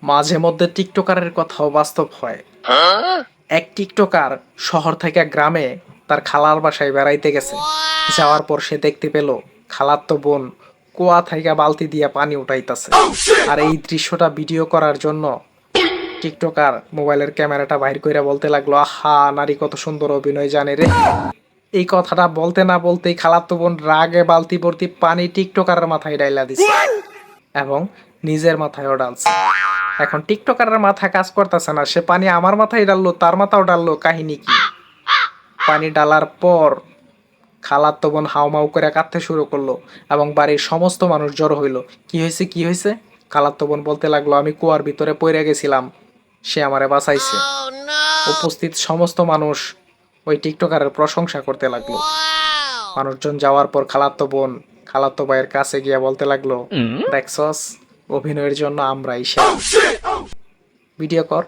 মাঝে মধ্যে টিকটকারের কথাও বাস্তব হয়। এক টিকটকার শহর থেকে গ্রামে তার খালার বাসায় বেড়াইতে গেছে। যাওয়ার পর সে দেখতে পেল খালাতো বোন কুয়া থেকে বালতি দিয়ে পানি উঠাইতেছে। আর এই দৃশ্যটা ভিডিও করার জন্য টিকটকার মোবাইলের ক্যামেরাটা বাইর কইরা বলতে লাগলো, আহা নারী কত সুন্দর অভিনয় জানে রে। এই কথাটা বলতে না বলতেই খালাতো বোন রাগে বালতি ভর্তি পানি টিকটকারের মাথায় ডাইলা দিছে এবং নিজের মাথায়ও ডালছে। এখন টিকটকারের মাথা কাজ করতেছে না, সে পানি আমার মাথায় ডাললো, তার মাথাও ডাললো, কাহিনী কি? পানি ডালার পর খালাতো বোন হাউমাউ করে কাঁদতে শুরু করলো এবং বাড়ির সমস্ত মানুষ জড়ো হইলো। কি হয়েছে কি হয়েছে? খালাতো বোন বলতে লাগলো, আমি কুয়ার ভিতরে পড়ে গেছিলাম, সে আমারে বাঁচাইছে। উপস্থিত সমস্ত মানুষ ওই টিকটকারের প্রশংসা করতে লাগলো। মানুষজন যাওয়ার পর খালাতো বোন খালাতো ভাইয়ের কাছে গিয়ে বলতে লাগলো, দেখছস, অভিনয়ের জন্য আমরাই সেরা। ভিডিও কর।